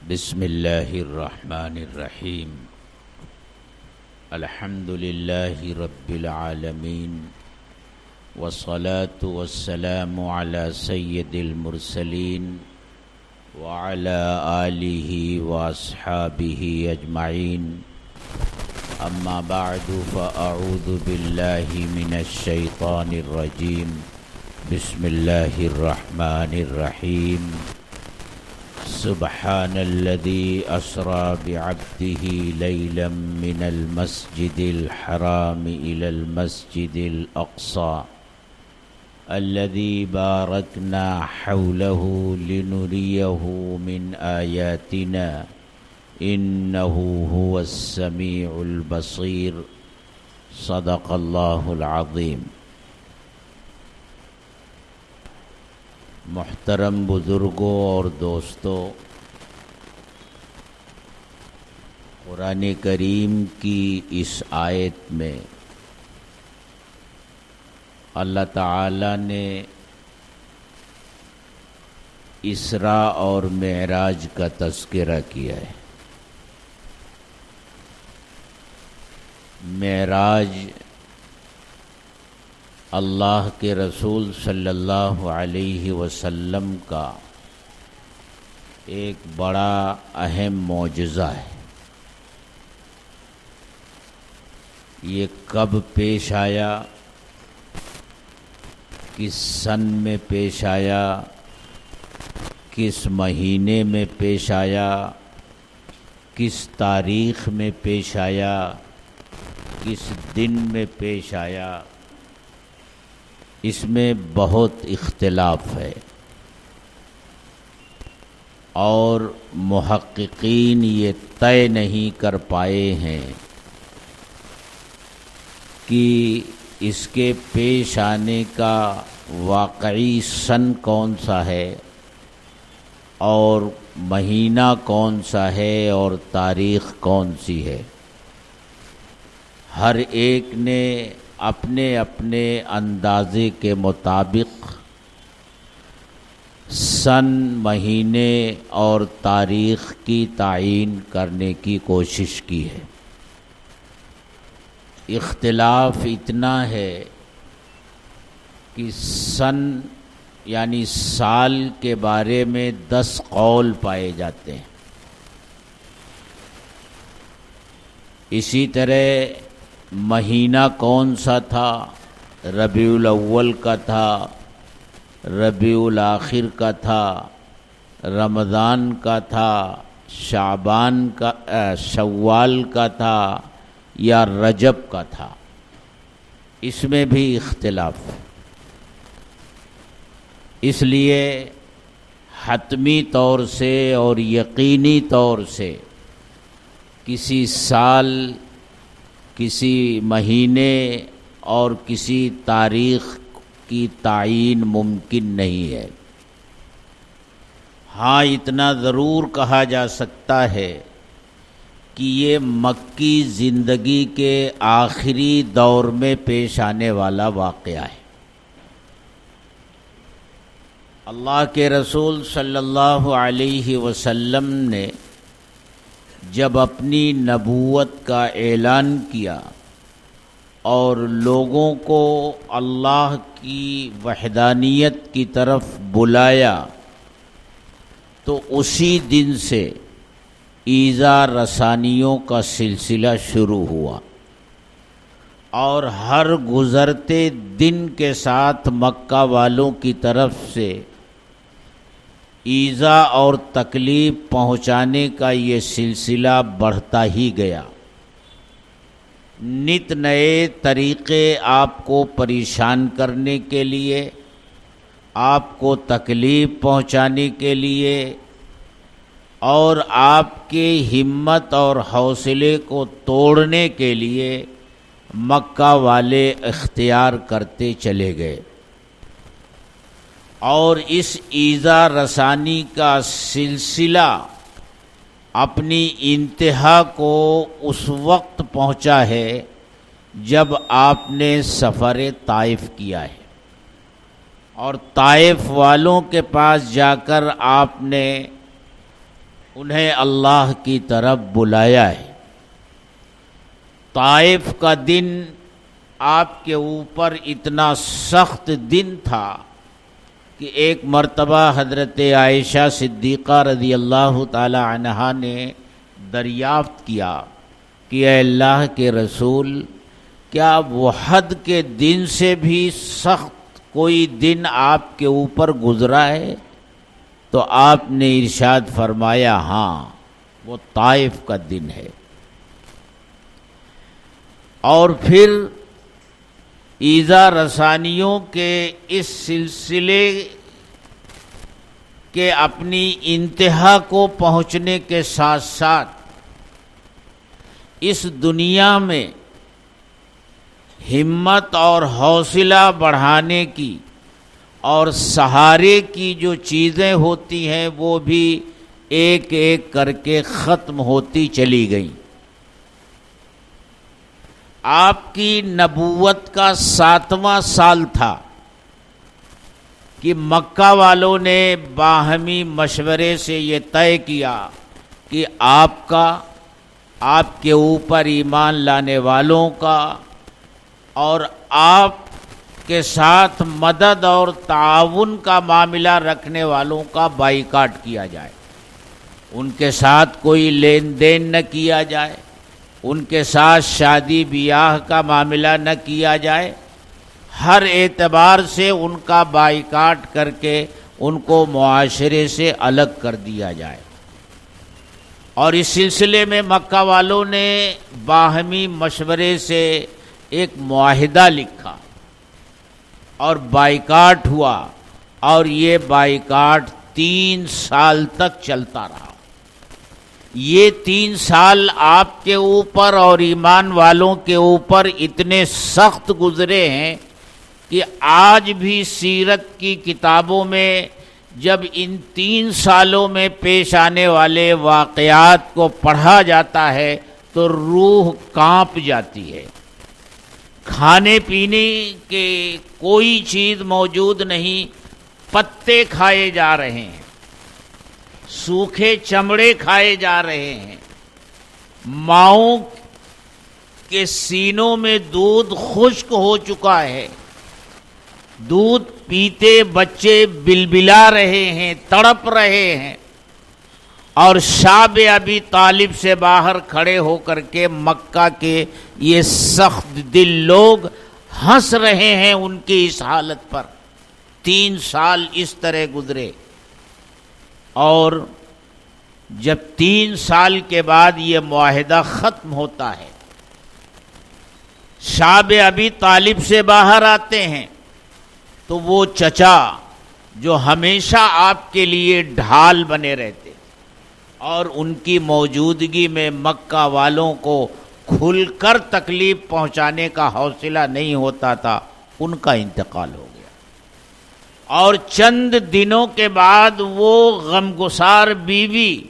بسم اللہ الرحمن الرحیم الحمد للہ رب العالمین والصلاة والسلام علی سید المرسلین وعلی آلہ واصحابہ اجمعین اما بعد فاعوذ باللہ من الشیطان الرجیم بسم اللہ الرحمن الرحیم سبحان الذي أسرى بعبده ليلا من المسجد الحرام إلى المسجد الأقصى الذي باركنا حوله لنريه من آياتنا إنه هو السميع البصير صدق الله العظيم. محترم بزرگوں اور دوستوں، قرآن کریم کی اس آیت میں اللہ تعالی نے اسراء اور معراج کا تذکرہ کیا ہے. معراج اللہ کے رسول صلی اللہ علیہ وسلم کا ایک بڑا اہم معجزہ ہے. یہ کب پیش آیا، کس سن میں پیش آیا، کس مہینے میں پیش آیا، کس تاریخ میں پیش آیا، کس دن میں پیش آیا، اس میں بہت اختلاف ہے، اور محققین یہ طے نہیں کر پائے ہیں کہ اس کے پیش آنے کا واقعی سن کون سا ہے اور مہینہ کون سا ہے اور تاریخ کون سی ہے. ہر ایک نے اپنے اپنے اندازے کے مطابق سن، مہینے اور تاریخ کی تعیین کرنے کی کوشش کی ہے. اختلاف اتنا ہے کہ سن یعنی سال کے بارے میں 10 قول پائے جاتے ہیں. اسی طرح مہینہ کون سا تھا، ربیع الاول کا تھا، ربیع الاخر کا تھا، رمضان کا تھا، شعبان کا شوال کا تھا یا رجب کا تھا، اس میں بھی اختلاف ہے. اس لیے حتمی طور سے اور یقینی طور سے کسی سال، کسی مہینے اور کسی تاریخ کی تعیین ممکن نہیں ہے. ہاں اتنا ضرور کہا جا سکتا ہے کہ یہ مکی زندگی کے آخری دور میں پیش آنے والا واقعہ ہے. اللہ کے رسول صلی اللہ علیہ وسلم نے جب اپنی نبوت کا اعلان کیا اور لوگوں کو اللہ کی وحدانیت کی طرف بلایا، تو اسی دن سے ایذا رسانیوں کا سلسلہ شروع ہوا، اور ہر گزرتے دن کے ساتھ مکہ والوں کی طرف سے ایذا اور تکلیف پہنچانے کا یہ سلسلہ بڑھتا ہی گیا. نت نئے طریقے آپ کو پریشان کرنے کے لیے، آپ کو تکلیف پہنچانے کے لیے اور آپ کے ہمت اور حوصلے کو توڑنے کے لیے مکہ والے اختیار کرتے چلے گئے، اور اس ایذا رسانی کا سلسلہ اپنی انتہا کو اس وقت پہنچا ہے جب آپ نے سفر طائف کیا ہے، اور طائف والوں کے پاس جا کر آپ نے انہیں اللہ کی طرف بلایا ہے۔ طائف کا دن آپ کے اوپر اتنا سخت دن تھا کہ ایک مرتبہ حضرت عائشہ صدیقہ رضی اللہ تعالی عنہا نے دریافت کیا کہ اے اللہ کے رسول، کیا وحد کے دن سے بھی سخت کوئی دن آپ کے اوپر گزرا ہے؟ تو آپ نے ارشاد فرمایا ہاں، وہ طائف کا دن ہے۔ اور پھر ایذا رسانیوں کے اس سلسلے کے اپنی انتہا کو پہنچنے کے ساتھ ساتھ اس دنیا میں ہمت اور حوصلہ بڑھانے کی اور سہارے کی جو چیزیں ہوتی ہیں وہ بھی ایک ایک کر کے ختم ہوتی چلی گئیں۔ آپ کی نبوت کا 7واں سال تھا کہ مکہ والوں نے باہمی مشورے سے یہ طے کیا کہ آپ کے اوپر ایمان لانے والوں کا اور آپ کے ساتھ مدد اور تعاون کا معاملہ رکھنے والوں کا بائیکاٹ کیا جائے، ان کے ساتھ کوئی لین دین نہ کیا جائے، ان کے ساتھ شادی بیاہ کا معاملہ نہ کیا جائے، ہر اعتبار سے ان کا بائیکاٹ کر کے ان کو معاشرے سے الگ کر دیا جائے۔ اور اس سلسلے میں مکہ والوں نے باہمی مشورے سے ایک معاہدہ لکھا اور بائیکاٹ ہوا، اور یہ بائیکاٹ 3 سال تک چلتا رہا۔ یہ 3 سال آپ کے اوپر اور ایمان والوں کے اوپر اتنے سخت گزرے ہیں کہ آج بھی سیرت کی کتابوں میں جب ان 3 سالوں میں پیش آنے والے واقعات کو پڑھا جاتا ہے تو روح کانپ جاتی ہے۔ کھانے پینے کے کوئی چیز موجود نہیں، پتے کھائے جا رہے ہیں، سوکھے چمڑے کھائے جا رہے ہیں، ماؤں کے سینوں میں دودھ خشک ہو چکا ہے، دودھ پیتے بچے بلبلا رہے ہیں، تڑپ رہے ہیں، اور شاب ابی طالب سے باہر کھڑے ہو کر کے مکہ کے یہ سخت دل لوگ ہنس رہے ہیں ان کی اس حالت پر۔ 3 سال اس طرح گزرے، اور جب 3 سال کے بعد یہ معاہدہ ختم ہوتا ہے، شاب ابی طالب سے باہر آتے ہیں تو وہ چچا جو ہمیشہ آپ کے لیے ڈھال بنے رہتے اور ان کی موجودگی میں مکہ والوں کو کھل کر تکلیف پہنچانے کا حوصلہ نہیں ہوتا تھا، ان کا انتقال ہو گیا۔ اور چند دنوں کے بعد وہ غمگسار بیوی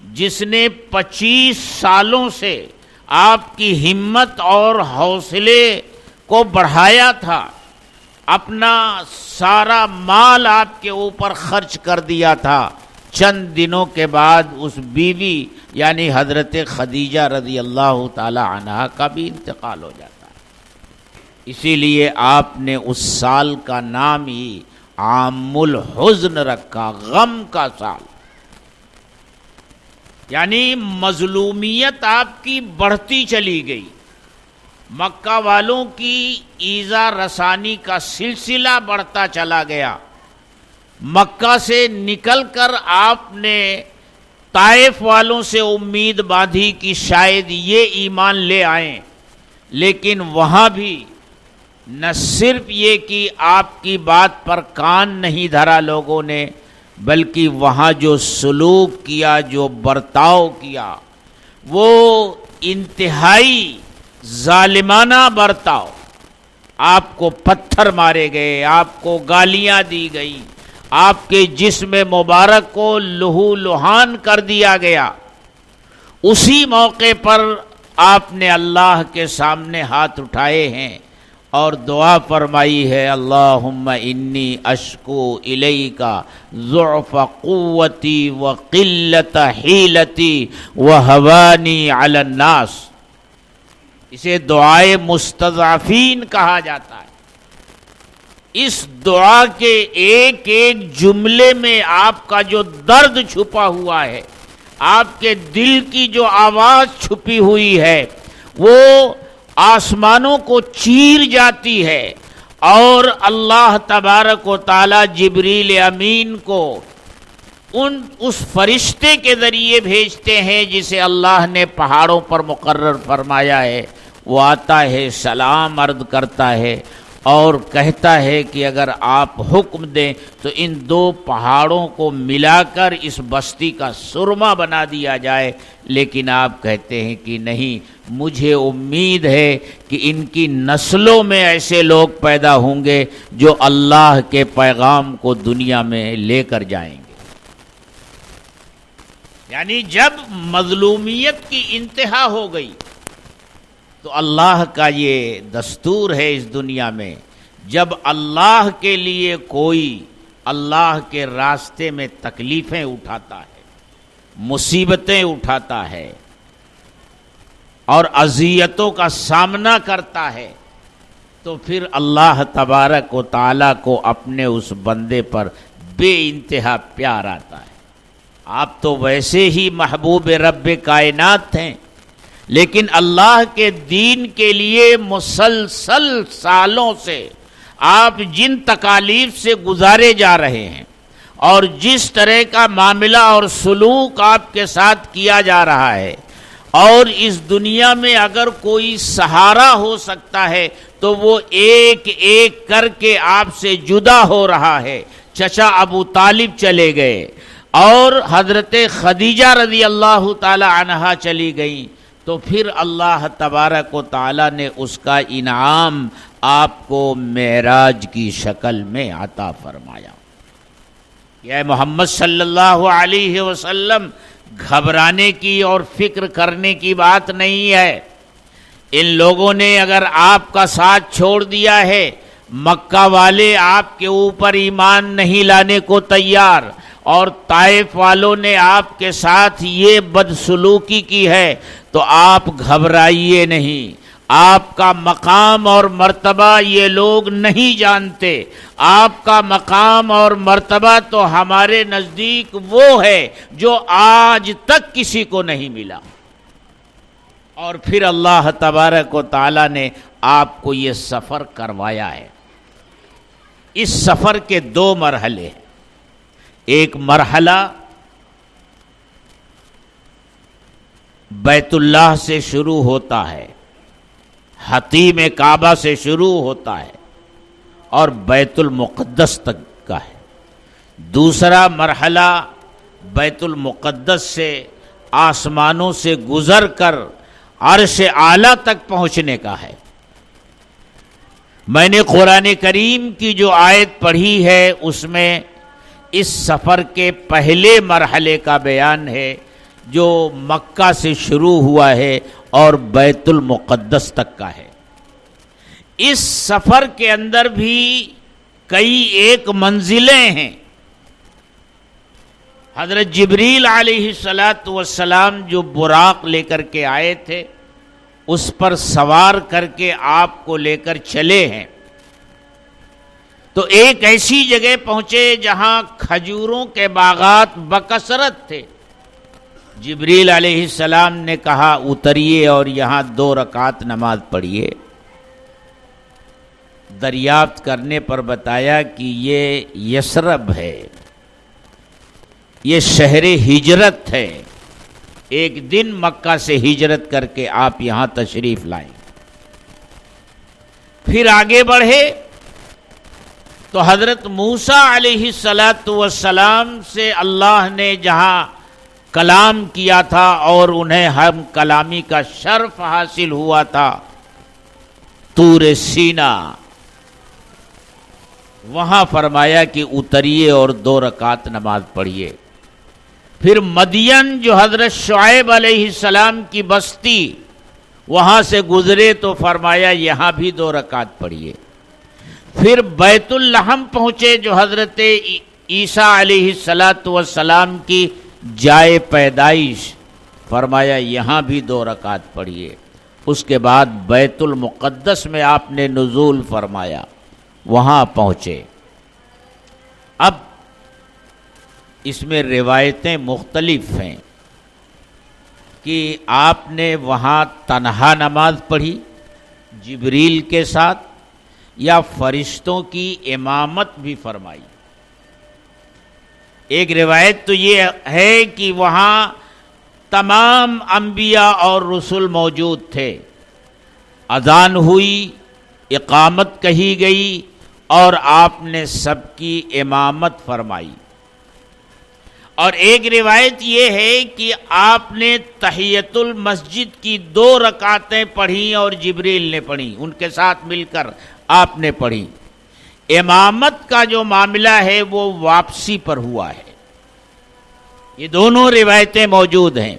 جس نے 25 سالوں سے آپ کی ہمت اور حوصلے کو بڑھایا تھا، اپنا سارا مال آپ کے اوپر خرچ کر دیا تھا، چند دنوں کے بعد اس بیوی یعنی حضرت خدیجہ رضی اللہ تعالی عنہا کا بھی انتقال ہو جاتا ہے۔ اسی لیے آپ نے اس سال کا نام ہی عام الحزن رکھا، غم کا سال۔ یعنی مظلومیت آپ کی بڑھتی چلی گئی، مکہ والوں کی ایذا رسانی کا سلسلہ بڑھتا چلا گیا۔ مکہ سے نکل کر آپ نے طائف والوں سے امید باندھی کہ شاید یہ ایمان لے آئیں، لیکن وہاں بھی نہ صرف یہ کہ آپ کی بات پر کان نہیں دھرا لوگوں نے، بلکہ وہاں جو سلوک کیا، جو برتاؤ کیا، وہ انتہائی ظالمانہ برتاؤ۔ آپ کو پتھر مارے گئے، آپ کو گالیاں دی گئیں، آپ کے جسم مبارک کو لہو لہان کر دیا گیا۔ اسی موقع پر آپ نے اللہ کے سامنے ہاتھ اٹھائے ہیں اور دعا فرمائی ہے اللہم انی اشکو الیکا ضعف قوتی وقلت حیلتی وہوانی علی الناس. اسے دعائے مستضعفین کہا جاتا ہے. اس دعا کے ایک ایک جملے میں آپ کا جو درد چھپا ہوا ہے، آپ کے دل کی جو آواز چھپی ہوئی ہے، وہ آسمانوں کو چیر جاتی ہے اور اللہ تبارک و تعالی جبریل امین کو اس فرشتے کے ذریعے بھیجتے ہیں جسے اللہ نے پہاڑوں پر مقرر فرمایا ہے. وہ آتا ہے، سلام عرض کرتا ہے اور کہتا ہے کہ اگر آپ حکم دیں تو ان دو پہاڑوں کو ملا کر اس بستی کا سرما بنا دیا جائے. لیکن آپ کہتے ہیں کہ نہیں، مجھے امید ہے کہ ان کی نسلوں میں ایسے لوگ پیدا ہوں گے جو اللہ کے پیغام کو دنیا میں لے کر جائیں گے. یعنی جب مظلومیت کی انتہا ہو گئی تو اللہ کا یہ دستور ہے اس دنیا میں، جب اللہ کے لیے کوئی اللہ کے راستے میں تکلیفیں اٹھاتا ہے، مصیبتیں اٹھاتا ہے اور اذیتوں کا سامنا کرتا ہے، تو پھر اللہ تبارک و تعالیٰ کو اپنے اس بندے پر بے انتہا پیار آتا ہے. آپ تو ویسے ہی محبوب رب کائنات ہیں، لیکن اللہ کے دین کے لیے مسلسل سالوں سے آپ جن تکالیف سے گزارے جا رہے ہیں اور جس طرح کا معاملہ اور سلوک آپ کے ساتھ کیا جا رہا ہے، اور اس دنیا میں اگر کوئی سہارا ہو سکتا ہے تو وہ ایک ایک کر کے آپ سے جدا ہو رہا ہے. چچا ابو طالب چلے گئے اور حضرت خدیجہ رضی اللہ تعالی عنہا چلی گئیں، تو پھر اللہ تبارک و تعالی نے اس کا انعام آپ کو معراج کی شکل میں عطا فرمایا. اے محمد صلی اللہ علیہ وسلم، گھبرانے کی اور فکر کرنے کی بات نہیں ہے. ان لوگوں نے اگر آپ کا ساتھ چھوڑ دیا ہے، مکہ والے آپ کے اوپر ایمان نہیں لانے کو تیار، اور طائف والوں نے آپ کے ساتھ یہ بدسلوکی کی ہے، تو آپ گھبرائیے نہیں. آپ کا مقام اور مرتبہ یہ لوگ نہیں جانتے. آپ کا مقام اور مرتبہ تو ہمارے نزدیک وہ ہے جو آج تک کسی کو نہیں ملا. اور پھر اللہ تبارک و تعالی نے آپ کو یہ سفر کروایا ہے. اس سفر کے دو مرحلے ہیں. ایک مرحلہ بیت اللہ سے شروع ہوتا ہے، حتیم کعبہ سے شروع ہوتا ہے اور بیت المقدس تک کا ہے. دوسرا مرحلہ بیت المقدس سے آسمانوں سے گزر کر عرش اعلیٰ تک پہنچنے کا ہے. میں نے قرآن کریم کی جو آیت پڑھی ہے اس میں اس سفر کے پہلے مرحلے کا بیان ہے جو مکہ سے شروع ہوا ہے اور بیت المقدس تک کا ہے. اس سفر کے اندر بھی کئی ایک منزلیں ہیں. حضرت جبریل علیہ السلام جو براق لے کر کے آئے تھے، اس پر سوار کر کے آپ کو لے کر چلے ہیں. تو ایک ایسی جگہ پہنچے جہاں کھجوروں کے باغات بکثرت تھے. جبریل علیہ السلام نے کہا اتریے اور یہاں 2 رکعت نماز پڑھیے. دریافت کرنے پر بتایا کہ یہ یثرب ہے، یہ شہر ہجرت ہے. ایک دن مکہ سے ہجرت کر کے آپ یہاں تشریف لائیں. پھر آگے بڑھے تو حضرت موسیٰ علیہ السلام سے اللہ نے جہاں کلام کیا تھا اور انہیں ہم کلامی کا شرف حاصل ہوا تھا، طور سینا، وہاں فرمایا کہ اتریے اور 2 رکعت نماز پڑھیے. پھر مدین جو حضرت شعیب علیہ السلام کی بستی، وہاں سے گزرے تو فرمایا یہاں بھی 2 رکعت پڑھیے۔ پھر بیت اللحم پہنچے جو حضرت عیسیٰ علیہ السلام کی جائے پیدائش، فرمایا یہاں بھی 2 رکعت پڑھیے۔ اس کے بعد بیت المقدس میں آپ نے نزول فرمایا، وہاں پہنچے۔ اب اس میں روایتیں مختلف ہیں کہ آپ نے وہاں تنہا نماز پڑھی جبریل کے ساتھ یا فرشتوں کی امامت بھی فرمائی۔ ایک روایت تو یہ ہے کہ وہاں تمام انبیاء اور رسل موجود تھے، اذان ہوئی، اقامت کہی گئی اور آپ نے سب کی امامت فرمائی۔ اور ایک روایت یہ ہے کہ آپ نے تحیۃ المسجد کی 2 رکعتیں پڑھیں اور جبریل نے پڑھی، ان کے ساتھ مل کر آپ نے پڑھی۔ امامت کا جو معاملہ ہے وہ واپسی پر ہوا ہے۔ یہ دونوں روایتیں موجود ہیں۔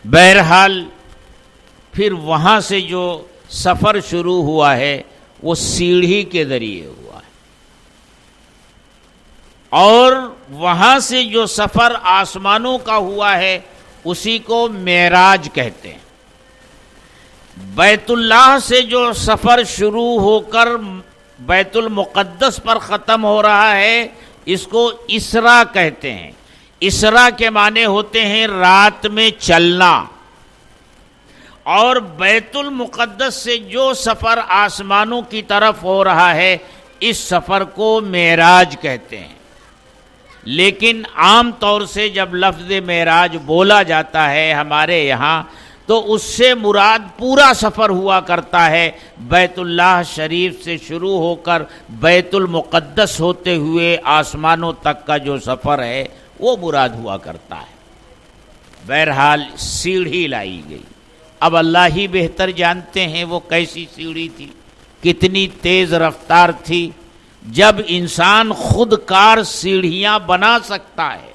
بہرحال پھر وہاں سے جو سفر شروع ہوا ہے وہ سیڑھی کے ذریعے ہوا ہے، اور وہاں سے جو سفر آسمانوں کا ہوا ہے اسی کو معراج کہتے ہیں۔ بیت اللہ سے جو سفر شروع ہو کر بیت المقدس پر ختم ہو رہا ہے اس کو اسرا کہتے ہیں۔ اسرا کے معنی ہوتے ہیں رات میں چلنا، اور بیت المقدس سے جو سفر آسمانوں کی طرف ہو رہا ہے اس سفر کو معراج کہتے ہیں۔ لیکن عام طور سے جب لفظ معراج بولا جاتا ہے ہمارے یہاں تو اس سے مراد پورا سفر ہوا کرتا ہے، بیت اللہ شریف سے شروع ہو کر بیت المقدس ہوتے ہوئے آسمانوں تک کا جو سفر ہے وہ مراد ہوا کرتا ہے۔ بہرحال سیڑھی لائی گئی۔ اب اللہ ہی بہتر جانتے ہیں وہ کیسی سیڑھی تھی، کتنی تیز رفتار تھی۔ جب انسان خود کار سیڑھیاں بنا سکتا ہے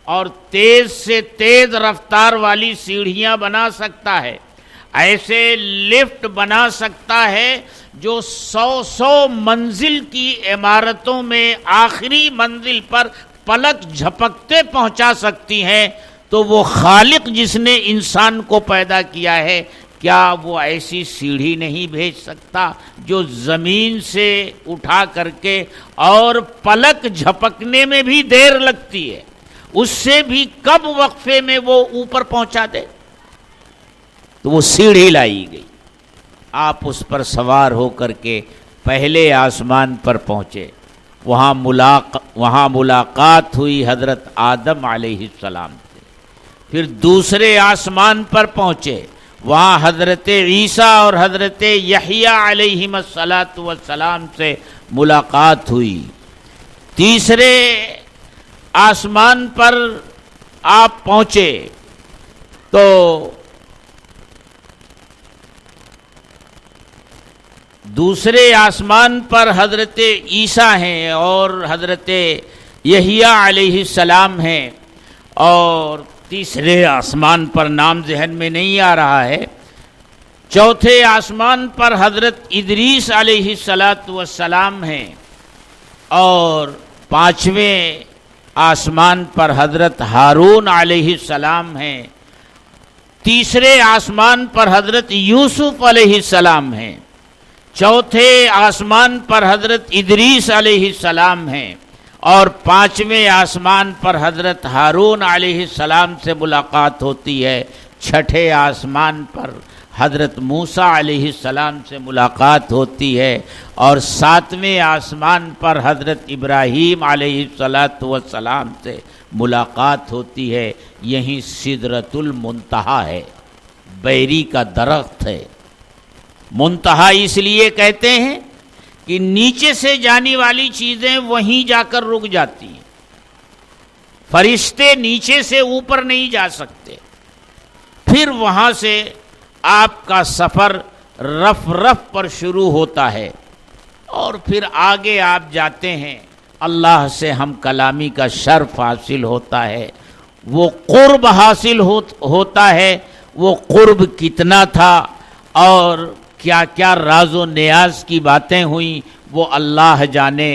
اور تیز سے تیز رفتار والی سیڑھیاں بنا سکتا ہے، ایسے لفٹ بنا سکتا ہے جو 100 منزل کی عمارتوں میں آخری منزل پر پلک جھپکتے پہنچا سکتی ہیں، تو وہ خالق جس نے انسان کو پیدا کیا ہے کیا وہ ایسی سیڑھی نہیں بھیج سکتا جو زمین سے اٹھا کر کے، اور پلک جھپکنے میں بھی دیر لگتی ہے، اس سے بھی کم وقفے میں وہ اوپر پہنچا دے؟ تو وہ سیڑھی لائی گئی، آپ اس پر سوار ہو کر کے پہلے آسمان پر پہنچے۔ وہاں ملاقات ہوئی حضرت آدم علیہ السلام سے۔ پھر دوسرے آسمان پر پہنچے، وہاں حضرت عیسیٰ اور حضرت یحییٰ علیہم السلام سے ملاقات ہوئی۔ تیسرے آسمان پر آپ پہنچے تو دوسرے آسمان پر حضرت عیسیٰ ہیں اور حضرت یحییٰ علیہ السلام ہیں، اور تیسرے آسمان پر نام ذہن میں نہیں آ رہا ہے۔ چوتھے آسمان پر حضرت ادریس علیہ السلام ہیں، اور پانچویں آسمان پر حضرت ہارون علیہ السلام ہیں۔ تیسرے آسمان پر حضرت یوسف علیہ السلام ہیں۔ چوتھے آسمان پر حضرت ادریس علیہ السلام ہیں، اور پانچویں آسمان پر حضرت ہارون علیہ السلام سے ملاقات ہوتی ہے۔ چھٹے آسمان پر حضرت موسیٰ علیہ السلام سے ملاقات ہوتی ہے، اور ساتویں آسمان پر حضرت ابراہیم علیہ السلام سے ملاقات ہوتی ہے۔ یہیں سدرۃ المنتہا ہے، بیری کا درخت ہے۔ منتہا اس لیے کہتے ہیں کہ نیچے سے جانے والی چیزیں وہیں جا کر رک جاتی ہیں، فرشتے نیچے سے اوپر نہیں جا سکتے۔ پھر وہاں سے آپ کا سفر رف رف پر شروع ہوتا ہے، اور پھر آگے آپ جاتے ہیں، اللہ سے ہم کلامی کا شرف حاصل ہوتا ہے، وہ قرب حاصل ہوتا ہے، وہ قرب کتنا تھا اور کیا کیا راز و نیاز کی باتیں ہوئیں وہ اللہ جانے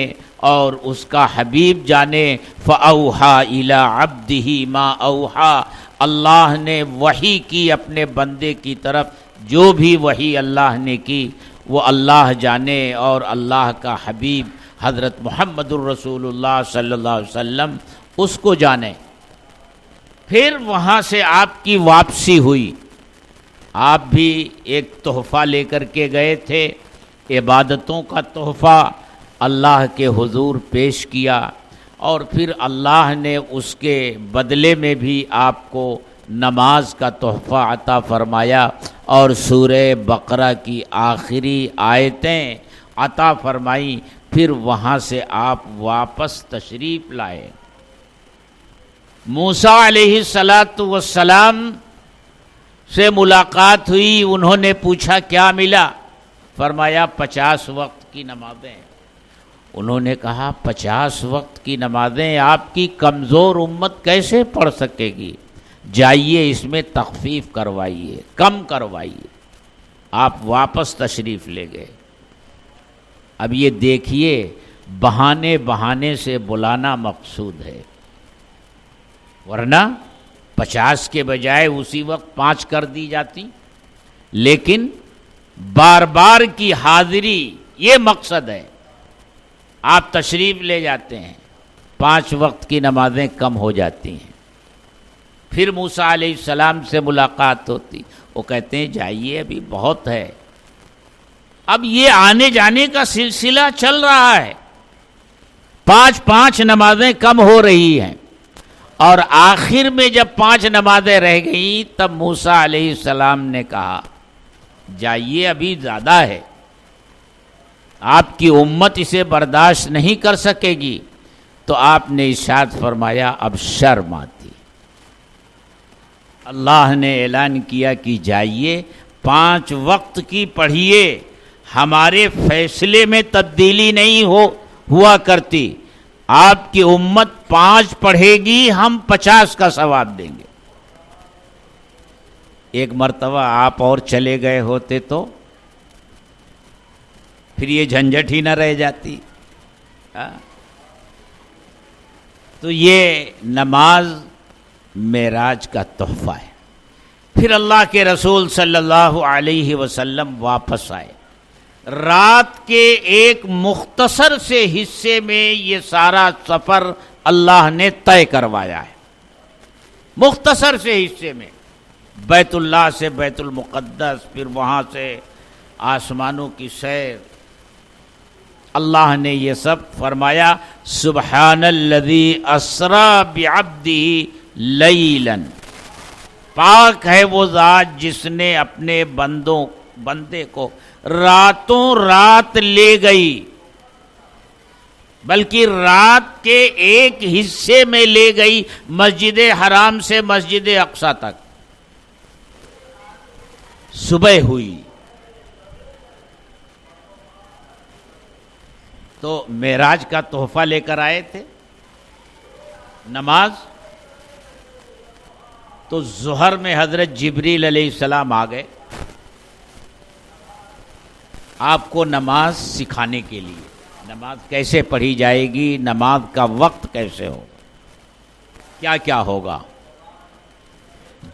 اور اس کا حبیب جانے۔ فَأَوْحَى إِلَىٰ عَبْدِهِ مَا أَوْحَىٰ، اللہ نے وحی کی اپنے بندے کی طرف جو بھی وحی اللہ نے کی وہ اللہ جانے اور اللہ کا حبیب حضرت محمد الرسول اللہ صلی اللہ علیہ وسلم اس کو جانے۔ پھر وہاں سے آپ کی واپسی ہوئی، آپ بھی ایک تحفہ لے کر کے گئے تھے، عبادتوں کا تحفہ اللہ کے حضور پیش کیا، اور پھر اللہ نے اس کے بدلے میں بھی آپ کو نماز کا تحفہ عطا فرمایا اور سورہ بقرہ کی آخری آیتیں عطا فرمائیں۔ پھر وہاں سے آپ واپس تشریف لائے۔ موسیٰ علیہ السلام سے ملاقات ہوئی، انہوں نے پوچھا کیا ملا؟ فرمایا 50 وقت کی نمازیں۔ انہوں نے کہا 50 وقت کی نمازیں آپ کی کمزور امت کیسے پڑھ سکے گی؟ جائیے اس میں تخفیف کروائیے، کم کروائیے۔ آپ واپس تشریف لے گئے۔ اب یہ دیکھیے بہانے سے بلانا مقصود ہے، ورنہ 50 کے بجائے اسی وقت 5 کر دی جاتی، لیکن بار بار کی حاضری یہ مقصد ہے۔ آپ تشریف لے جاتے ہیں، 5 وقت کی نمازیں کم ہو جاتی ہیں۔ پھر موسیٰ علیہ السلام سے ملاقات ہوتی، وہ کہتے ہیں جائیے ابھی بہت ہے۔ اب یہ آنے جانے کا سلسلہ چل رہا ہے، 5 نمازیں کم ہو رہی ہیں، اور آخر میں جب 5 نمازیں رہ گئیں تب موسیٰ علیہ السلام نے کہا جائیے ابھی زیادہ ہے، آپ کی امت اسے برداشت نہیں کر سکے گی۔ تو آپ نے ارشاد فرمایا اب شرم آتی۔ اللہ نے اعلان کیا کہ جائیے 5 وقت کی پڑھیے، ہمارے فیصلے میں تبدیلی نہیں ہوا کرتی، آپ کی امت 5 پڑھے گی، ہم 50 کا ثواب دیں گے۔ ایک مرتبہ آپ اور چلے گئے ہوتے تو پھر یہ جھنجٹ ہی نہ رہ جاتی۔ تو یہ نماز معراج کا تحفہ ہے۔ پھر اللہ کے رسول صلی اللہ علیہ وسلم واپس آئے، رات کے ایک مختصر سے حصے میں یہ سارا سفر اللہ نے طے کروایا ہے۔ مختصر سے حصے میں بیت اللہ سے بیت المقدس، پھر وہاں سے آسمانوں کی سیر، اللہ نے یہ سب فرمایا سبحان الذی اسریٰ بعبدہ لیلا، پاک ہے وہ ذات جس نے اپنے بندے کو راتوں رات لے گئی، بلکہ رات کے ایک حصے میں لے گئی، مسجد حرام سے مسجد اقصیٰ تک۔ صبح ہوئی تو معراج کا تحفہ لے کر آئے تھے نماز، تو ظہر میں حضرت جبریل علیہ السلام آ گئے آپ کو نماز سکھانے کے لیے، نماز کیسے پڑھی جائے گی، نماز کا وقت کیسے ہوگا، کیا کیا ہوگا۔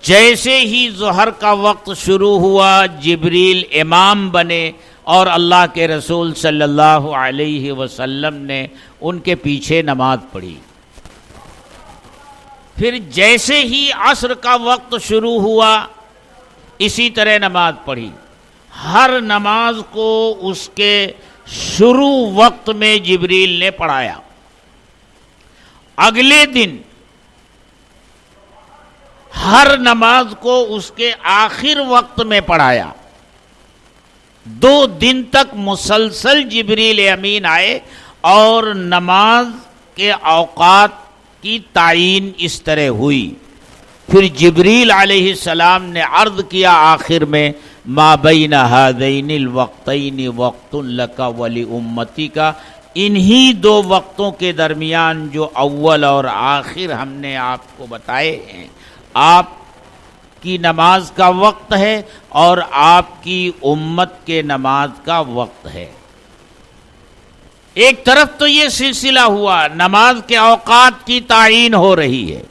جیسے ہی ظہر کا وقت شروع ہوا جبریل امام بنے اور اللہ کے رسول صلی اللہ علیہ وسلم نے ان کے پیچھے نماز پڑھی۔ پھر جیسے ہی عصر کا وقت شروع ہوا اسی طرح نماز پڑھی۔ ہر نماز کو اس کے شروع وقت میں جبریل نے پڑھایا۔ اگلے دن ہر نماز کو اس کے آخر وقت میں پڑھایا۔ 2 دن تک مسلسل جبریل امین آئے اور نماز کے اوقات کی تعین اس طرح ہوئی۔ پھر جبریل علیہ السلام نے عرض کیا آخر میں ما بین ہذین الوقتین وقت لک ولامتی کا، انہی 2 وقتوں کے درمیان جو اول اور آخر ہم نے آپ کو بتائے ہیں، آپ کی نماز کا وقت ہے اور آپ کی امت کے نماز کا وقت ہے۔ ایک طرف تو یہ سلسلہ ہوا، نماز کے اوقات کی تعیین ہو رہی ہے،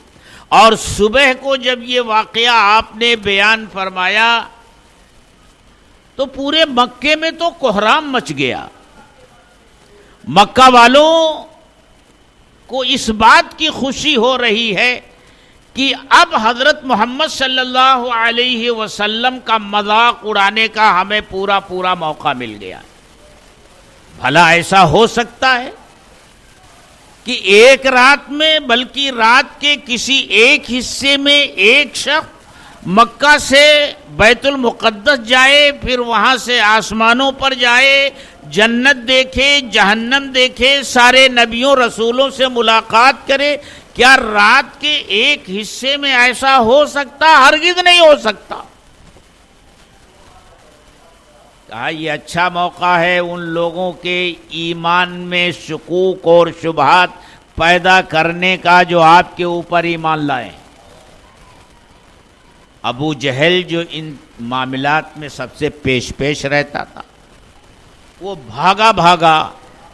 اور صبح کو جب یہ واقعہ آپ نے بیان فرمایا تو پورے مکے میں تو کوہرام مچ گیا۔ مکہ والوں کو اس بات کی خوشی ہو رہی ہے کہ اب حضرت محمد صلی اللہ علیہ وسلم کا مذاق اڑانے کا ہمیں پورا موقع مل گیا۔ بھلا ایسا ہو سکتا ہے کہ ایک رات میں، بلکہ رات کے کسی ایک حصے میں ایک شخص مکہ سے بیت المقدس جائے، پھر وہاں سے آسمانوں پر جائے، جنت دیکھے، جہنم دیکھے، سارے نبیوں رسولوں سے ملاقات کرے؟ کیا رات کے ایک حصے میں ایسا ہو سکتا؟ ہرگز نہیں ہو سکتا۔ کہا یہ اچھا موقع ہے ان لوگوں کے ایمان میں شکوک اور شبہات پیدا کرنے کا جو آپ کے اوپر ایمان لائیں۔ ابو جہل جو ان معاملات میں سب سے پیش رہتا تھا، وہ بھاگا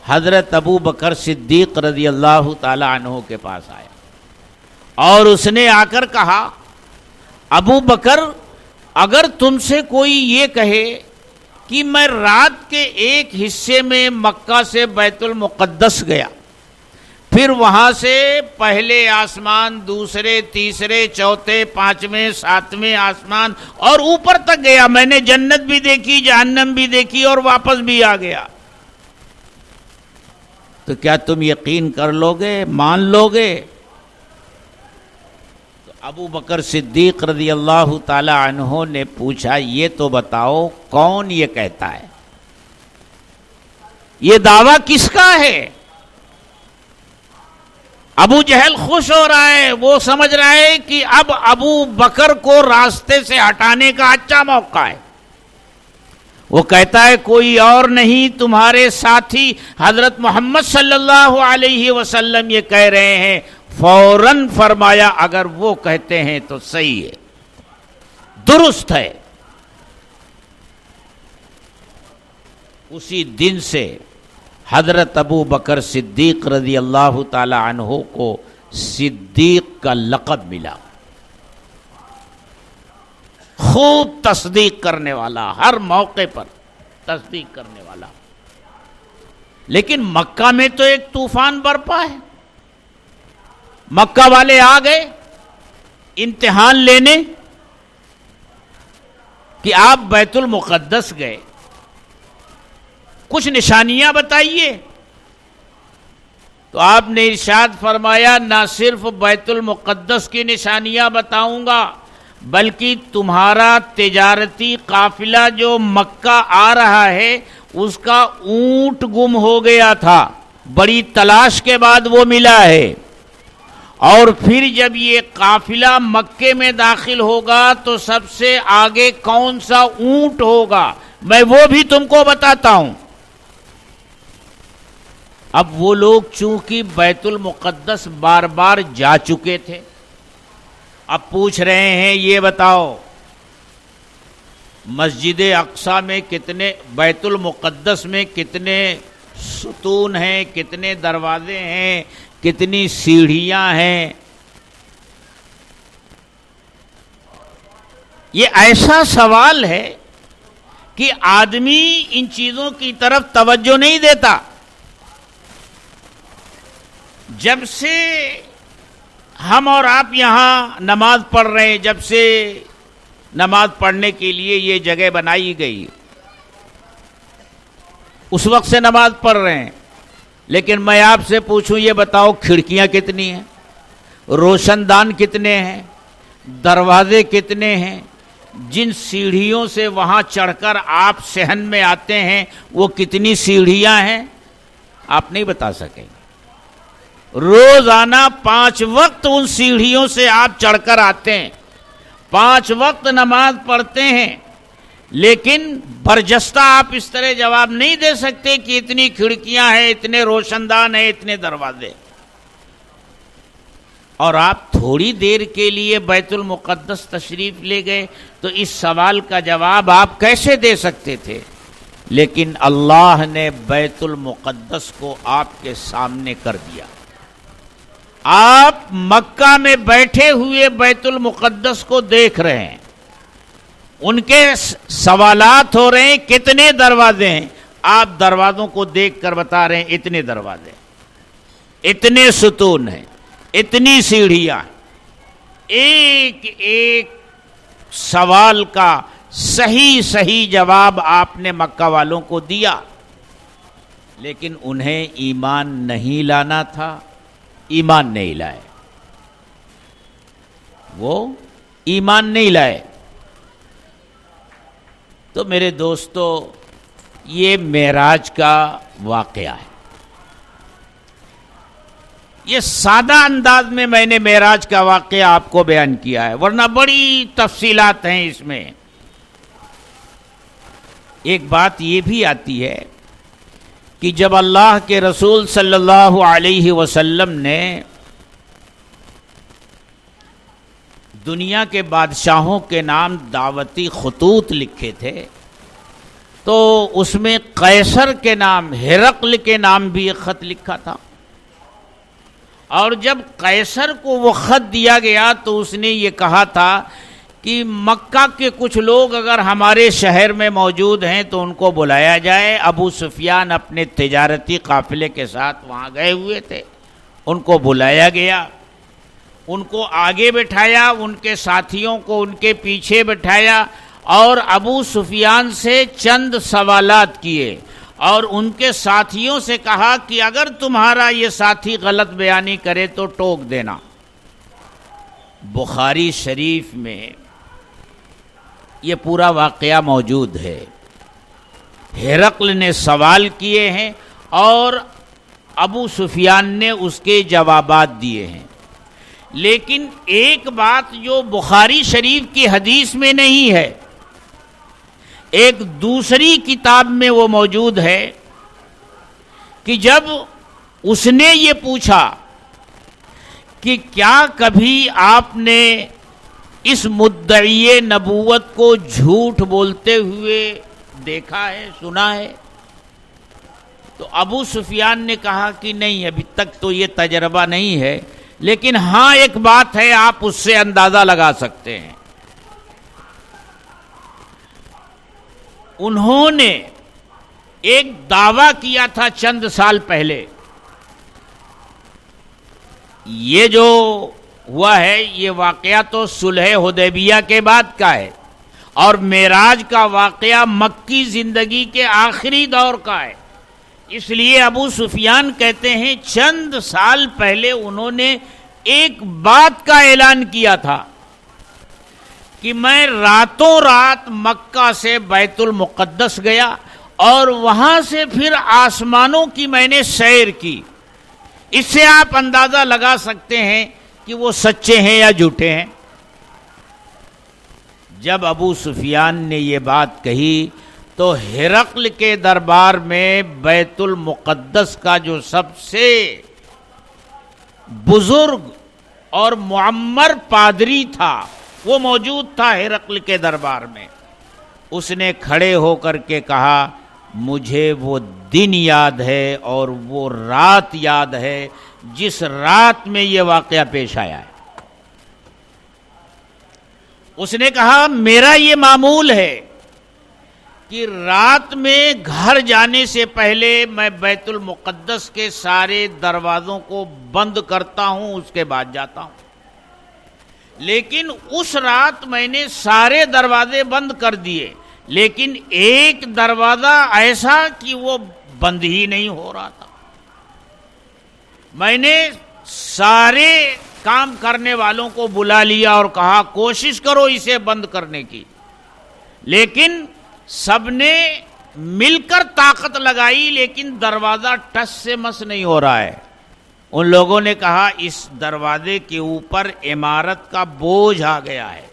حضرت ابو بکر صدیق رضی اللہ تعالی عنہ کے پاس آیا اور اس نے آ کر کہا، ابو بکر، اگر تم سے کوئی یہ کہے کہ میں رات کے ایک حصے میں مکہ سے بیت المقدس گیا، پھر وہاں سے پہلے آسمان، دوسرے، تیسرے، چوتھے، پانچویں، ساتویں آسمان اور اوپر تک گیا، میں نے جنت بھی دیکھی، جہنم بھی دیکھی اور واپس بھی آ گیا، تو کیا تم یقین کر لو گے، مان لو گے؟ تو ابو بکر صدیق رضی اللہ تعالی عنہ نے پوچھا، یہ تو بتاؤ کون یہ کہتا ہے، یہ دعویٰ کس کا ہے؟ ابو جہل خوش ہو رہا ہے، وہ سمجھ رہا ہے کہ اب ابو بکر کو راستے سے ہٹانے کا اچھا موقع ہے۔ وہ کہتا ہے کوئی اور نہیں، تمہارے ساتھی حضرت محمد صلی اللہ علیہ وسلم یہ کہہ رہے ہیں۔ فوراً فرمایا اگر وہ کہتے ہیں تو صحیح ہے، درست ہے۔ اسی دن سے حضرت ابو بکر صدیق رضی اللہ تعالی عنہ کو صدیق کا لقب ملا، خوب تصدیق کرنے والا، ہر موقع پر تصدیق کرنے والا۔ لیکن مکہ میں تو ایک طوفان برپا ہے، مکہ والے آ گئے امتحان لینے کہ آپ بیت المقدس گئے، کچھ نشانیاں بتائیے۔ تو آپ نے ارشاد فرمایا، نہ صرف بیت المقدس کی نشانیاں بتاؤں گا، بلکہ تمہارا تجارتی قافلہ جو مکہ آ رہا ہے اس کا اونٹ گم ہو گیا تھا، بڑی تلاش کے بعد وہ ملا ہے، اور پھر جب یہ قافلہ مکے میں داخل ہوگا تو سب سے آگے کون سا اونٹ ہوگا میں وہ بھی تم کو بتاتا ہوں۔ اب وہ لوگ چونکہ بیت المقدس بار بار جا چکے تھے، اب پوچھ رہے ہیں یہ بتاؤ مسجد اقصی میں کتنے، بیت المقدس میں کتنے ستون ہیں، کتنے دروازے ہیں، کتنی سیڑھیاں ہیں؟ یہ ایسا سوال ہے کہ آدمی ان چیزوں کی طرف توجہ نہیں دیتا۔ جب سے ہم اور آپ یہاں نماز پڑھ رہے ہیں، جب سے نماز پڑھنے کے لیے یہ جگہ بنائی گئی، اس وقت سے نماز پڑھ رہے ہیں، لیکن میں آپ سے پوچھوں یہ بتاؤ کھڑکیاں کتنی ہیں، روشن دان کتنے ہیں، دروازے کتنے ہیں، جن سیڑھیوں سے وہاں چڑھ کر آپ صحن میں آتے ہیں وہ کتنی سیڑھیاں ہیں، آپ نہیں بتا سکیں گے۔ روزانہ 5 وقت ان سیڑھیوں سے آپ چڑھ کر آتے ہیں، 5 وقت نماز پڑھتے ہیں، لیکن برجستہ آپ اس طرح جواب نہیں دے سکتے کہ اتنی کھڑکیاں ہیں، اتنے روشن دان ہیں، اتنے دروازے۔ اور آپ تھوڑی دیر کے لیے بیت المقدس تشریف لے گئے، تو اس سوال کا جواب آپ کیسے دے سکتے تھے؟ لیکن اللہ نے بیت المقدس کو آپ کے سامنے کر دیا. آپ مکہ میں بیٹھے ہوئے بیت المقدس کو دیکھ رہے ہیں، ان کے سوالات ہو رہے ہیں کتنے دروازے ہیں، آپ دروازوں کو دیکھ کر بتا رہے ہیں اتنے دروازے، اتنے ستون ہیں، اتنی سیڑھیاں. ایک ایک سوال کا صحیح جواب آپ نے مکہ والوں کو دیا، لیکن انہیں ایمان نہیں لانا تھا، ایمان نہیں لائے، وہ ایمان نہیں لائے. تو میرے دوستو، یہ معراج کا واقعہ ہے. یہ سادہ انداز میں نے معراج کا واقعہ آپ کو بیان کیا ہے، ورنہ بڑی تفصیلات ہیں اس میں. ایک بات یہ بھی آتی ہے کہ جب اللہ کے رسول صلی اللہ علیہ وسلم نے دنیا کے بادشاہوں کے نام دعوتی خطوط لکھے تھے، تو اس میں قیصر کے نام، ہرقل کے نام بھی ایک خط لکھا تھا. اور جب قیصر کو وہ خط دیا گیا تو اس نے یہ کہا تھا کہ مکہ کے کچھ لوگ اگر ہمارے شہر میں موجود ہیں تو ان کو بلایا جائے. ابو سفیان اپنے تجارتی قافلے کے ساتھ وہاں گئے ہوئے تھے، ان کو بلایا گیا، ان کو آگے بٹھایا، ان کے ساتھیوں کو ان کے پیچھے بٹھایا، اور ابو سفیان سے چند سوالات کیے، اور ان کے ساتھیوں سے کہا کہ اگر تمہارا یہ ساتھی غلط بیانی کرے تو ٹوک دینا. بخاری شریف میں یہ پورا واقعہ موجود ہے. ہرقل نے سوال کیے ہیں اور ابو سفیان نے اس کے جوابات دیے ہیں. لیکن ایک بات جو بخاری شریف کی حدیث میں نہیں ہے، ایک دوسری کتاب میں وہ موجود ہے کہ جب اس نے یہ پوچھا کہ کیا کبھی آپ نے اس مدعی نبوت کو جھوٹ بولتے ہوئے دیکھا ہے، سنا ہے؟ تو ابو سفیان نے کہا کہ نہیں، ابھی تک تو یہ تجربہ نہیں ہے، لیکن ہاں ایک بات ہے، آپ اس سے اندازہ لگا سکتے ہیں. انہوں نے ایک دعویٰ کیا تھا چند سال پہلے. یہ جو ہوا ہے یہ واقعہ تو صلح حدیبیہ کے بعد کا ہے، اور معراج کا واقعہ مکی زندگی کے آخری دور کا ہے. اس لیے ابو سفیان کہتے ہیں چند سال پہلے انہوں نے ایک بات کا اعلان کیا تھا کہ میں راتوں رات مکہ سے بیت المقدس گیا اور وہاں سے پھر آسمانوں کی میں نے سیر کی. اس سے آپ اندازہ لگا سکتے ہیں کہ وہ سچے ہیں یا جھوٹے ہیں. جب ابو سفیان نے یہ بات کہی تو ہرقل کے دربار میں بیت المقدس کا جو سب سے بزرگ اور معمر پادری تھا وہ موجود تھا ہرقل کے دربار میں. اس نے کھڑے ہو کر کے کہا مجھے وہ دن یاد ہے اور وہ رات یاد ہے جس رات میں یہ واقعہ پیش آیا ہے. اس نے کہا میرا یہ معمول ہے کہ رات میں گھر جانے سے پہلے میں بیت المقدس کے سارے دروازوں کو بند کرتا ہوں، اس کے بعد جاتا ہوں. لیکن اس رات میں نے سارے دروازے بند کر دیے، لیکن ایک دروازہ ایسا کہ وہ بند ہی نہیں ہو رہا تھا. میں نے سارے کام کرنے والوں کو بلا لیا اور کہا کوشش کرو اسے بند کرنے کی، لیکن سب نے مل کر طاقت لگائی، لیکن دروازہ ٹس سے مس نہیں ہو رہا ہے. ان لوگوں نے کہا اس دروازے کے اوپر عمارت کا بوجھ آ گیا ہے،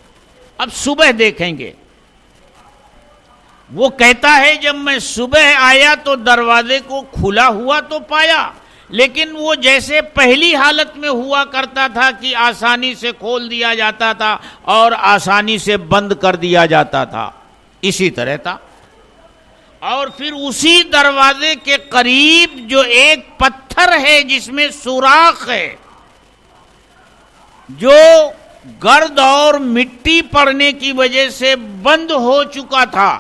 اب صبح دیکھیں گے. وہ کہتا ہے جب میں صبح آیا تو دروازے کو کھلا ہوا تو پایا، لیکن وہ جیسے پہلی حالت میں ہوا کرتا تھا کہ آسانی سے کھول دیا جاتا تھا اور آسانی سے بند کر دیا جاتا تھا، اسی طرح تھا. اور پھر اسی دروازے کے قریب جو ایک پتھر ہے جس میں سوراخ ہے، جو گرد اور مٹی پڑنے کی وجہ سے بند ہو چکا تھا،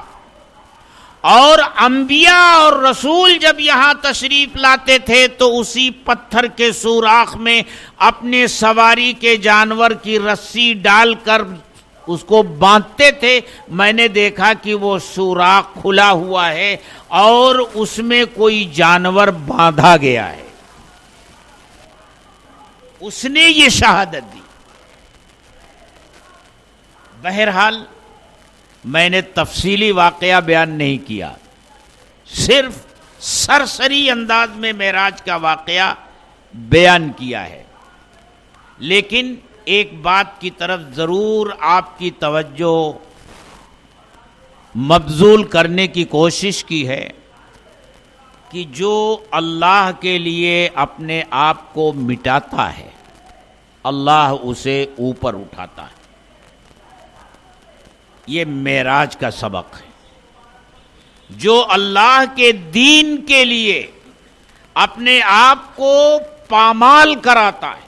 اور انبیاء اور رسول جب یہاں تشریف لاتے تھے تو اسی پتھر کے سوراخ میں اپنے سواری کے جانور کی رسی ڈال کر اس کو باندھتے تھے. میں نے دیکھا کہ وہ سوراخ کھلا ہوا ہے اور اس میں کوئی جانور باندھا گیا ہے. اس نے یہ شہادت دی. بہرحال میں نے تفصیلی واقعہ بیان نہیں کیا، صرف سرسری انداز میں معراج کا واقعہ بیان کیا ہے. لیکن ایک بات کی طرف ضرور آپ کی توجہ مبذول کرنے کی کوشش کی ہے کہ جو اللہ کے لیے اپنے آپ کو مٹاتا ہے، اللہ اسے اوپر اٹھاتا ہے. یہ معراج کا سبق ہے. جو اللہ کے دین کے لیے اپنے آپ کو پامال کراتا ہے،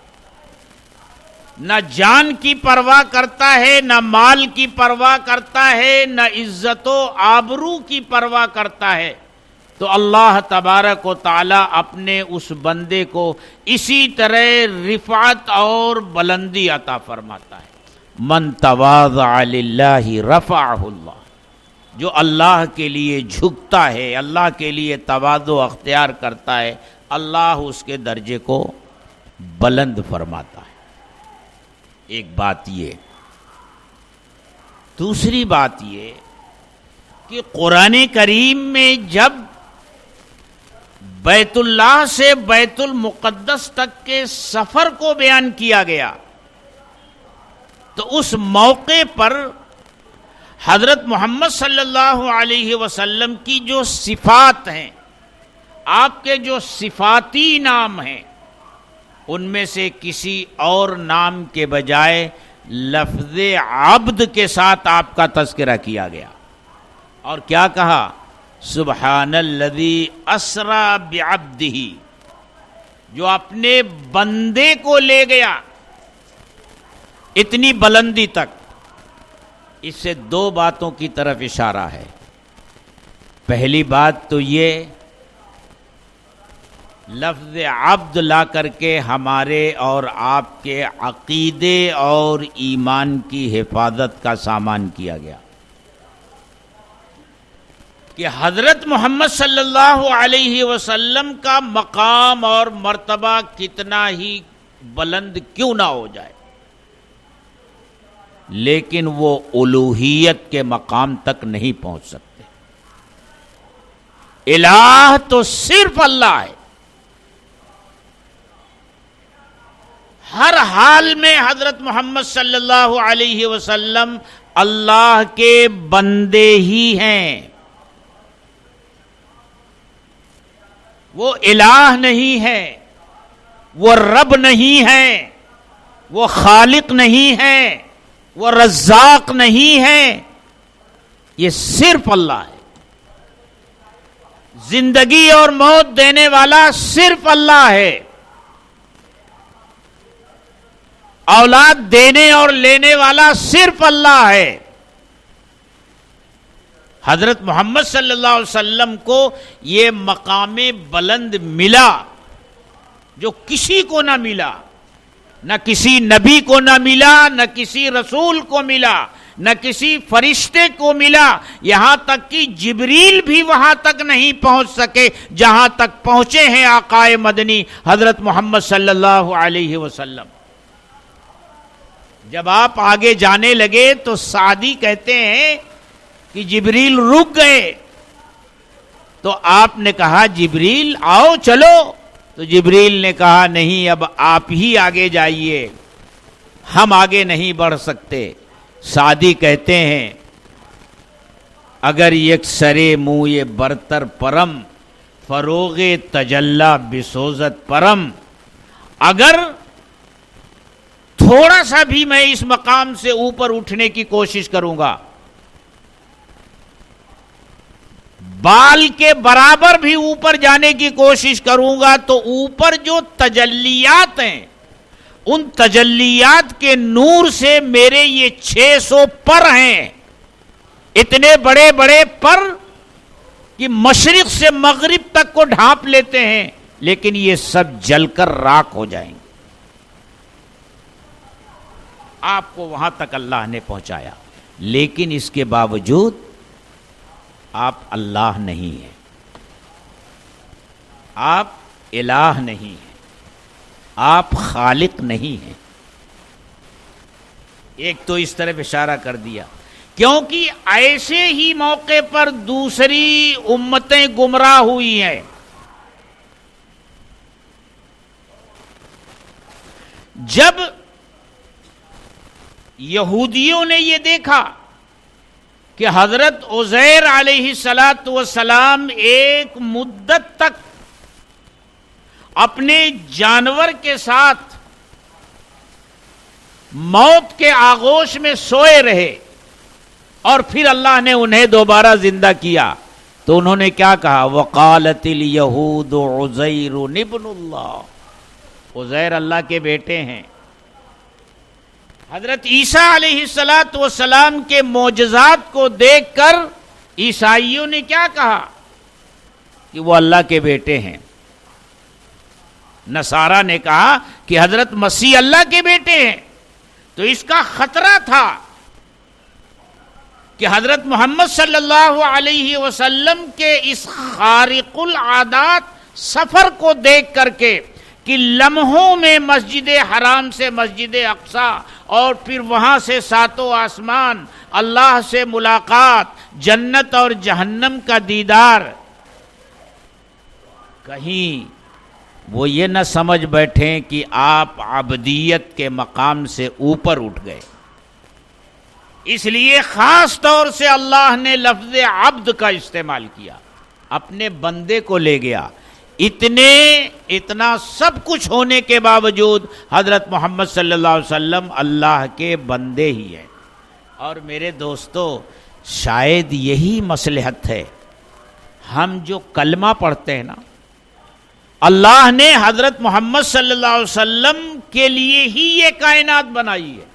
نہ جان کی پرواہ کرتا ہے، نہ مال کی پرواہ کرتا ہے، نہ عزت و آبرو کی پرواہ کرتا ہے، تو اللہ تبارک و تعالی اپنے اس بندے کو اسی طرح رفعت اور بلندی عطا فرماتا ہے. من تواضع للہ رفعہ اللہ. جو اللہ کے لیے جھکتا ہے، اللہ کے لیے تواضع اختیار کرتا ہے، اللہ اس کے درجے کو بلند فرماتا ہے. ایک بات یہ. دوسری بات یہ کہ قرآن کریم میں جب بیت اللہ سے بیت المقدس تک کے سفر کو بیان کیا گیا تو اس موقع پر حضرت محمد صلی اللہ علیہ وسلم کی جو صفات ہیں، آپ کے جو صفاتی نام ہیں، ان میں سے کسی اور نام کے بجائے لفظ عبد کے ساتھ آپ کا تذکرہ کیا گیا. اور کیا کہا؟ سبحان الذی اسری بعبدہ، جو اپنے بندے کو لے گیا اتنی بلندی تک. اس سے دو باتوں کی طرف اشارہ ہے. پہلی بات تو یہ لفظ عبد لا کر کے ہمارے اور آپ کے عقیدے اور ایمان کی حفاظت کا سامان کیا گیا کہ حضرت محمد صلی اللہ علیہ وسلم کا مقام اور مرتبہ کتنا ہی بلند کیوں نہ ہو جائے، لیکن وہ الوہیت کے مقام تک نہیں پہنچ سکتے. الہ تو صرف اللہ ہے. ہر حال میں حضرت محمد صلی اللہ علیہ وسلم اللہ کے بندے ہی ہیں. وہ الہ نہیں ہے، وہ رب نہیں ہے، وہ خالق نہیں ہے، وہ رزاق نہیں ہے. یہ صرف اللہ ہے. زندگی اور موت دینے والا صرف اللہ ہے. اولاد دینے اور لینے والا صرف اللہ ہے. حضرت محمد صلی اللہ علیہ وسلم کو یہ مقام بلند ملا جو کسی کو نہ ملا، نہ کسی نبی کو نہ ملا، نہ کسی رسول کو ملا، نہ کسی فرشتے کو ملا. یہاں تک کہ جبریل بھی وہاں تک نہیں پہنچ سکے جہاں تک پہنچے ہیں آقائے مدنی حضرت محمد صلی اللہ علیہ وسلم. جب آپ آگے جانے لگے تو سعدی کہتے ہیں کہ جبریل رک گئے، تو آپ نے کہا جبریل آؤ چلو، تو جبریل نے کہا نہیں، اب آپ ہی آگے جائیے، ہم آگے نہیں بڑھ سکتے. سعدی کہتے ہیں اگر یک سرے موئے برتر پرم فروغ تجلی بسوزت پرم، اگر تھوڑا سا بھی میں اس مقام سے اوپر اٹھنے کی کوشش کروں گا، بال کے برابر بھی اوپر جانے کی کوشش کروں گا، تو اوپر جو تجلیات ہیں ان تجلیات کے نور سے میرے یہ 600 پر ہیں، اتنے بڑے بڑے پر کہ مشرق سے مغرب تک کو ڈھانپ لیتے ہیں، لیکن یہ سب جل کر راکھ ہو جائیں گے۔ آپ کو وہاں تک اللہ نے پہنچایا، لیکن اس کے باوجود آپ اللہ نہیں ہیں، آپ الہ نہیں ہیں، آپ خالق نہیں ہیں۔ ایک تو اس طرف اشارہ کر دیا، کیونکہ ایسے ہی موقع پر دوسری امتیں گمراہ ہوئی ہیں۔ جب یہودیوں نے یہ دیکھا کہ حضرت عزیر علیہ السلام ایک مدت تک اپنے جانور کے ساتھ موت کے آغوش میں سوئے رہے اور پھر اللہ نے انہیں دوبارہ زندہ کیا، تو انہوں نے کیا کہا؟ وقالت الیہود عزیر ابن اللہ، عزیر اللہ کے بیٹے ہیں۔ حضرت عیسیٰ علیہ السلام کے معجزات کو دیکھ کر عیسائیوں نے کیا کہا؟ کہ وہ اللہ کے بیٹے ہیں۔ نصارہ نے کہا کہ حضرت مسیح اللہ کے بیٹے ہیں۔ تو اس کا خطرہ تھا کہ حضرت محمد صلی اللہ علیہ وسلم کے اس خارق العادات سفر کو دیکھ کر کے کہ لمحوں میں مسجد حرام سے مسجد اقصی اور پھر وہاں سے ساتوں آسمان، اللہ سے ملاقات، جنت اور جہنم کا دیدار، کہیں وہ یہ نہ سمجھ بیٹھیں کہ آپ عبدیت کے مقام سے اوپر اٹھ گئے۔ اس لیے خاص طور سے اللہ نے لفظ عبد کا استعمال کیا، اپنے بندے کو لے گیا۔ اتنا سب کچھ ہونے کے باوجود حضرت محمد صلی اللہ علیہ وسلم اللہ کے بندے ہی ہیں۔ اور میرے دوستو، شاید یہی مصلحت ہے، ہم جو کلمہ پڑھتے ہیں نا، اللہ نے حضرت محمد صلی اللہ علیہ وسلم کے لیے ہی یہ کائنات بنائی ہے۔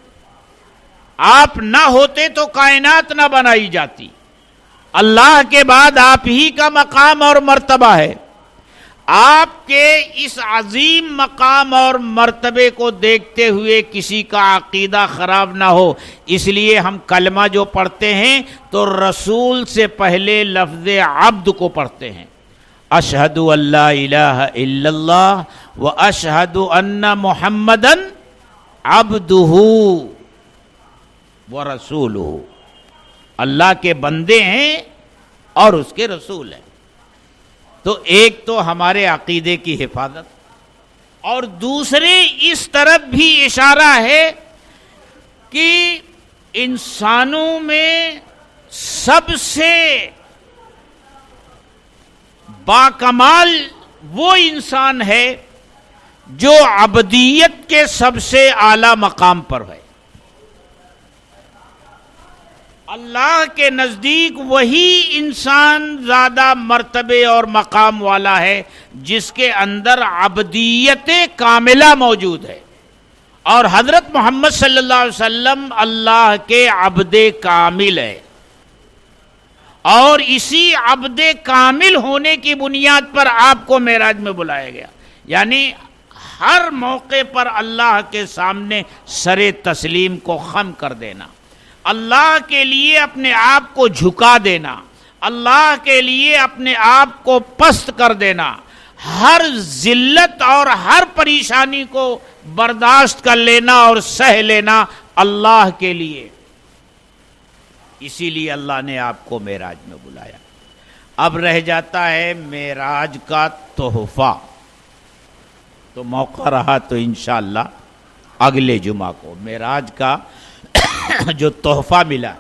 آپ نہ ہوتے تو کائنات نہ بنائی جاتی۔ اللہ کے بعد آپ ہی کا مقام اور مرتبہ ہے۔ آپ کے اس عظیم مقام اور مرتبے کو دیکھتے ہوئے کسی کا عقیدہ خراب نہ ہو، اس لیے ہم کلمہ جو پڑھتے ہیں تو رسول سے پہلے لفظ عبد کو پڑھتے ہیں۔ اشہد ان لا الہ الا اللہ و اشہد ان محمدن عبدہ و رسولہ، اللہ کے بندے ہیں اور اس کے رسول ہیں۔ تو ایک تو ہمارے عقیدے کی حفاظت، اور دوسرے اس طرف بھی اشارہ ہے کہ انسانوں میں سب سے باکمال وہ انسان ہے جو عبدیت کے سب سے اعلی مقام پر ہے۔ اللہ کے نزدیک وہی انسان زیادہ مرتبے اور مقام والا ہے جس کے اندر عبدیت کاملہ موجود ہے، اور حضرت محمد صلی اللہ علیہ وسلم اللہ کے عبد کامل ہے، اور اسی عبد کامل ہونے کی بنیاد پر آپ کو معراج میں بلایا گیا۔ یعنی ہر موقع پر اللہ کے سامنے سر تسلیم کو خم کر دینا، اللہ کے لیے اپنے آپ کو جھکا دینا، اللہ کے لیے اپنے آپ کو پست کر دینا، ہر ذلت اور ہر پریشانی کو برداشت کر لینا اور سہ لینا اللہ کے لیے۔ اسی لیے اللہ نے آپ کو معراج میں بلایا۔ اب رہ جاتا ہے معراج کا تحفہ، تو موقع رہا تو انشاءاللہ اگلے جمعہ کو معراج کا جو تحفہ ملا،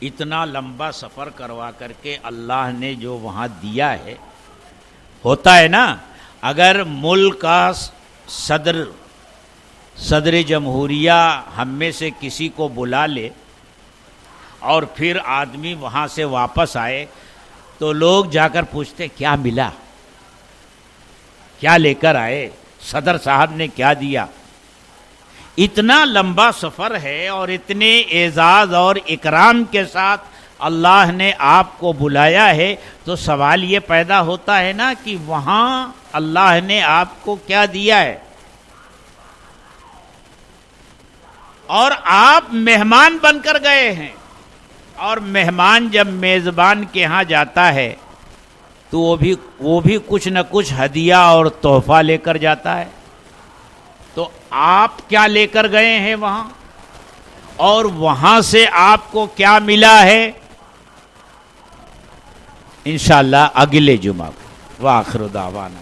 اتنا لمبا سفر کروا کر کے اللہ نے جو وہاں دیا ہے، ہوتا ہے نا، اگر ملک کا صدر جمہوریہ ہم میں سے کسی کو بلا لے اور پھر آدمی وہاں سے واپس آئے تو لوگ جا کر پوچھتے کیا ملا، کیا لے کر آئے، صدر صاحب نے کیا دیا۔ اتنا لمبا سفر ہے اور اتنے اعزاز اور اکرام کے ساتھ اللہ نے آپ کو بلایا ہے، تو سوال یہ پیدا ہوتا ہے نا کہ وہاں اللہ نے آپ کو کیا دیا ہے، اور آپ مہمان بن کر گئے ہیں۔ اور مہمان جب میزبان کے ہاں جاتا ہے تو وہ بھی کچھ نہ کچھ ہدیہ اور تحفہ لے کر جاتا ہے۔ تو آپ کیا لے کر گئے ہیں وہاں، اور وہاں سے آپ کو کیا ملا ہے، انشاءاللہ اگلے جمعہ کو۔ وآخر دعوانا